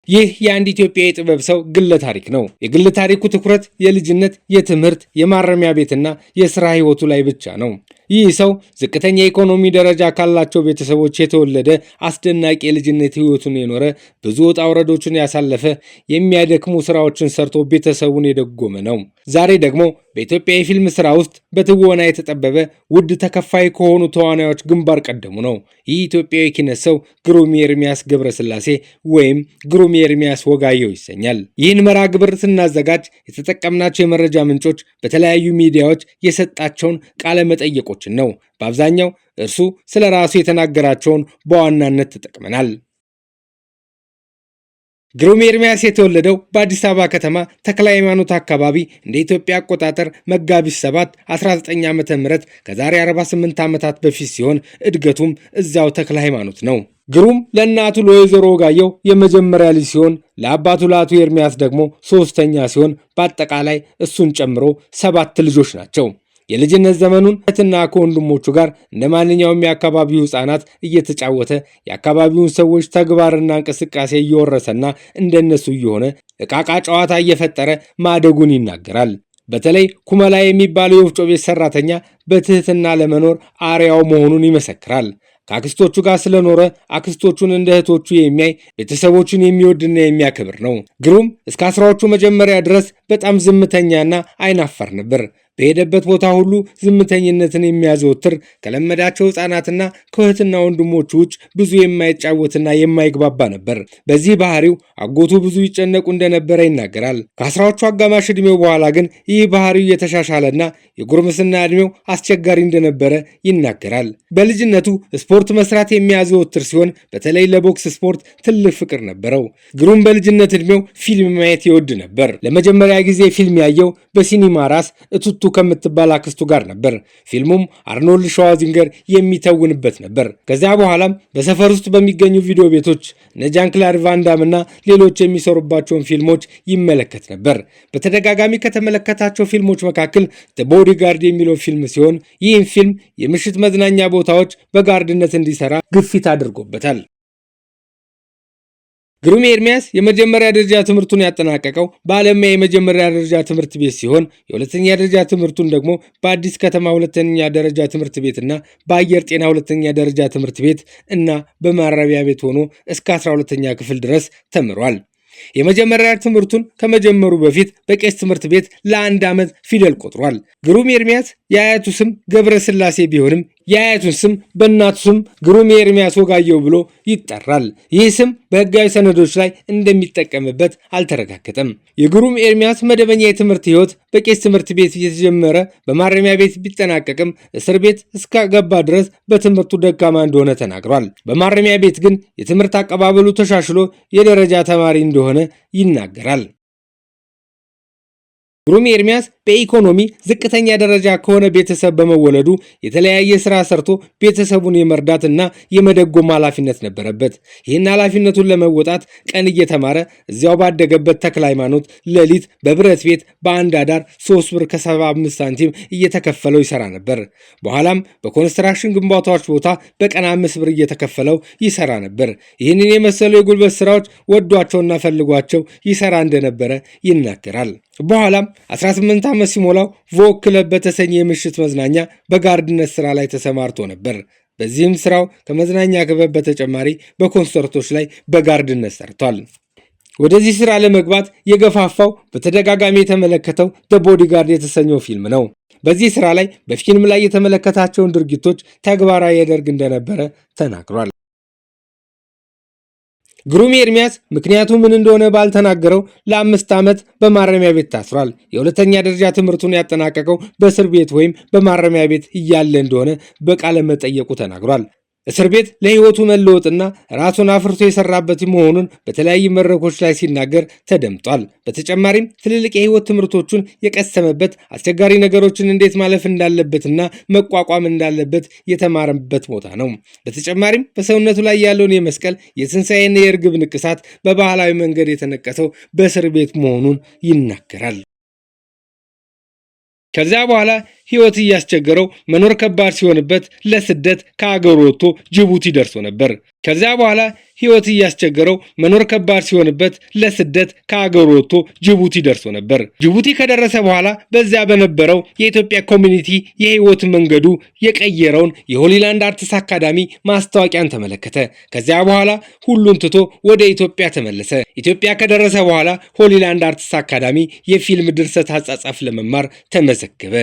ይህ የአንድ ኢትዮጵያዊ ጥበብ ሰው ግለ ታሪክ ነው። የግለ ታሪኩ ትኩረት የልጅነት፣ የትምህርት፣ የማረሚያ ቤትና የሥራ ሕይወቱ ላይ ብቻ ነው። ይህ ሰው ዝቅተኛ የኢኮኖሚ ደረጃ ካላቸው ቤተሰቦች የተወለደ፣ አስደናቂ የልጅነት ሕይወቱን የኖረ፣ ብዙ ውጣ ውረዶችን ያሳለፈ፣ የሚያደክሙ ሥራዎችን ሰርቶ ቤተሰቡን የደጎመ ነው። ዛሬ ደግሞ በኢትዮጵያ የፊልም ሥራ ውስጥ በትወና የተጠበበ ውድ ተከፋይ ከሆኑ ተዋናዮች ግንባር ቀደሙ ነው። ይህ ኢትዮጵያዊ ኪነት ሰው ግሩም ኤርምያስ ገብረስላሴ ወይም ግሩም ኤርምያስ ወጋየሁ ይሰኛል። ይህን መርሃ ግብር ስናዘጋጅ የተጠቀምናቸው የመረጃ ምንጮች በተለያዩ ሚዲያዎች የሰጣቸውን ቃለ መጠይቆችን ነው። በአብዛኛው እርሱ ስለ ራሱ የተናገራቸውን በዋናነት ተጠቅመናል። ግሩም ኤርምያስ የተወለደው በአዲስ አበባ ከተማ ተክለ ሃይማኖት አካባቢ እንደ ኢትዮጵያ አቆጣጠር መጋቢት 7 19 ዓመተ ምህረት ከዛሬ 48 ዓመታት በፊት ሲሆን እድገቱም እዚያው ተክለ ሃይማኖት ነው። ግሩም ለእናቱ ለወይዘሮ ወጋየሁ የመጀመሪያ ልጅ ሲሆን ለአባቱ ለአቶ ኤርምያስ ደግሞ ሶስተኛ ሲሆን በአጠቃላይ እሱን ጨምሮ 7 ልጆች ናቸው። የልጅነት ዘመኑን እህትና ከወንድሞቹ ጋር እንደ ማንኛውም የአካባቢው ሕፃናት እየተጫወተ የአካባቢውን ሰዎች ተግባርና እንቅስቃሴ እየወረሰና እንደነሱ እየሆነ ዕቃቃ ጨዋታ እየፈጠረ ማደጉን ይናገራል። በተለይ ኩመላ የሚባለው የወፍጮ ቤት ሰራተኛ በትህትና ለመኖር አርያው መሆኑን ይመሰክራል። ከአክስቶቹ ጋር ስለኖረ አክስቶቹን እንደ እህቶቹ የሚያይ ቤተሰቦቹን የሚወድና የሚያከብር ነው። ግሩም እስከ 10ዎቹ መጀመሪያ ድረስ በጣም ዝምተኛና አይናፋር ነበር። በሄደበት ቦታ ሁሉ ዝምተኝነትን የሚያዘወትር ከለመዳቸው ሕፃናትና ከእህትና ወንድሞቹ ውጭ ብዙ የማይጫወትና የማይግባባ ነበር። በዚህ ባህሪው አጎቱ ብዙ ይጨነቁ እንደነበረ ይናገራል። ከ10ዎቹ አጋማሽ ዕድሜው በኋላ ግን ይህ ባህሪው የተሻሻለና የጉርምስና ዕድሜው አስቸጋሪ እንደነበረ ይናገራል። በልጅነቱ ስፖርት መስራት የሚያዘወትር ሲሆን በተለይ ለቦክስ ስፖርት ትልቅ ፍቅር ነበረው። ግሩም በልጅነት ዕድሜው ፊልም ማየት ይወድ ነበር። ለመጀመሪያ ጊዜ ፊልም ያየው በሲኒማ ራስ እቱቱ ከምትባል አክስቱ ጋር ነበር። ፊልሙም አርኖልድ ሸዋዚንገር የሚተውንበት ነበር። ከዚያ በኋላም በሰፈር ውስጥ በሚገኙ ቪዲዮ ቤቶች እነ ጃን ክላድ ቫን ዳም እና ሌሎች የሚሰሩባቸውን ፊልሞች ይመለከት ነበር። በተደጋጋሚ ከተመለከታቸው ፊልሞች መካከል ዘ ቦዲጋርድ የሚለው ፊልም ሲሆን ይህም ፊልም የምሽት መዝናኛ ቦታዎች በጋርድነት እንዲሰራ ግፊት አድርጎበታል። ግሩም ኤርምያስ የመጀመሪያ ደረጃ ትምህርቱን ያጠናቀቀው በአለሚያ የመጀመሪያ ደረጃ ትምህርት ቤት ሲሆን የሁለተኛ ደረጃ ትምህርቱን ደግሞ በአዲስ ከተማ ሁለተኛ ደረጃ ትምህርት ቤትና በአየር ጤና ሁለተኛ ደረጃ ትምህርት ቤት እና በማረሚያ ቤት ሆኖ እስከ 12ኛ ክፍል ድረስ ተምሯል። የመጀመሪያ ትምህርቱን ከመጀመሩ በፊት በቄስ ትምህርት ቤት ለ1 ዓመት ፊደል ቆጥሯል። ግሩም ኤርምያስ የአያቱ ስም ገብረስላሴ ቢሆንም የአያቱን ስም በእናቱ ስም ግሩም ኤርምያስ ወጋየሁ ብሎ ይጠራል። ይህ ስም በሕጋዊ ሰነዶች ላይ እንደሚጠቀምበት አልተረጋገጠም። የግሩም ኤርምያስ መደበኛ የትምህርት ሕይወት በቄስ ትምህርት ቤት እየተጀመረ በማረሚያ ቤት ቢጠናቀቅም እስር ቤት እስከገባ ድረስ በትምህርቱ ደካማ እንደሆነ ተናግሯል። በማረሚያ ቤት ግን የትምህርት አቀባበሉ ተሻሽሎ የደረጃ ተማሪ እንደሆነ ይናገራል። ግሩም ኤርምያስ በኢኮኖሚ ዝቅተኛ ደረጃ ከሆነ ቤተሰብ በመወለዱ የተለያየ ስራ ሰርቶ ቤተሰቡን የመርዳትና የመደጎም ኃላፊነት ነበረበት። ይህን ኃላፊነቱን ለመወጣት ቀን እየተማረ እዚያው ባደገበት ተክለ ሃይማኖት ሌሊት በብረት ቤት በአንድ አዳር 3 ብር ከ75 ሳንቲም እየተከፈለው ይሰራ ነበር። በኋላም በኮንስትራክሽን ግንባታዎች ቦታ በቀን 5 ብር እየተከፈለው ይሰራ ነበር። ይህንን የመሰሉ የጉልበት ስራዎች ወዷቸውና ፈልጓቸው ይሰራ እንደነበረ ይናገራል። በኋላም 18 ዓመት ሲሞላው ቮግ ክለብ በተሰኘ የምሽት መዝናኛ በጋርድነት ስራ ላይ ተሰማርቶ ነበር። በዚህም ስራው ከመዝናኛ ክበብ በተጨማሪ በኮንሰርቶች ላይ በጋርድነት ሰርቷል። ወደዚህ ስራ ለመግባት የገፋፋው በተደጋጋሚ የተመለከተው ዘ ቦዲጋርድ የተሰኘው ፊልም ነው። በዚህ ስራ ላይ በፊልም ላይ የተመለከታቸውን ድርጊቶች ተግባራዊ ያደርግ እንደነበረ ተናግሯል። ግሩም ኤርምያስ ምክንያቱ ምን እንደሆነ ባልተናገረው ለ5 ዓመት በማረሚያ ቤት ታስሯል። የሁለተኛ ደረጃ ትምህርቱን ያጠናቀቀው በእስር ቤት ወይም በማረሚያ ቤት እያለ እንደሆነ በቃለ መጠየቁ ተናግሯል። እስር ቤት ለሕይወቱ መለወጥና ራሱን አፍርቶ የሰራበት መሆኑን በተለያዩ መድረኮች ላይ ሲናገር ተደምጧል። በተጨማሪም ትልልቅ የሕይወት ትምህርቶቹን የቀሰመበት፣ አስቸጋሪ ነገሮችን እንዴት ማለፍ እንዳለበትና መቋቋም እንዳለበት የተማረበት ቦታ ነው። በተጨማሪም በሰውነቱ ላይ ያለውን የመስቀል፣ የትንሣኤና የእርግብ ንቅሳት በባህላዊ መንገድ የተነቀሰው በእስር ቤት መሆኑን ይናገራል። ከዚያ በኋላ ህይወት እያስቸገረው መኖር ከባድ ሲሆንበት ለስደት ከአገሩ ወጥቶ ጅቡቲ ደርሶ ነበር። ከዚያ በኋላ ህይወት እያስቸገረው መኖር ከባድ ሲሆንበት ለስደት ከአገሩ ወጥቶ ጅቡቲ ደርሶ ነበር። ጅቡቲ ከደረሰ በኋላ በዚያ በነበረው የኢትዮጵያ ኮሚኒቲ የህይወት መንገዱ የቀየረውን የሆሊላንድ አርትስ አካዳሚ ማስታወቂያን ተመለከተ። ከዚያ በኋላ ሁሉን ትቶ ወደ ኢትዮጵያ ተመለሰ። ኢትዮጵያ ከደረሰ በኋላ ሆሊላንድ አርትስ አካዳሚ የፊልም ድርሰት አጻጻፍ ለመማር ተመዘገበ።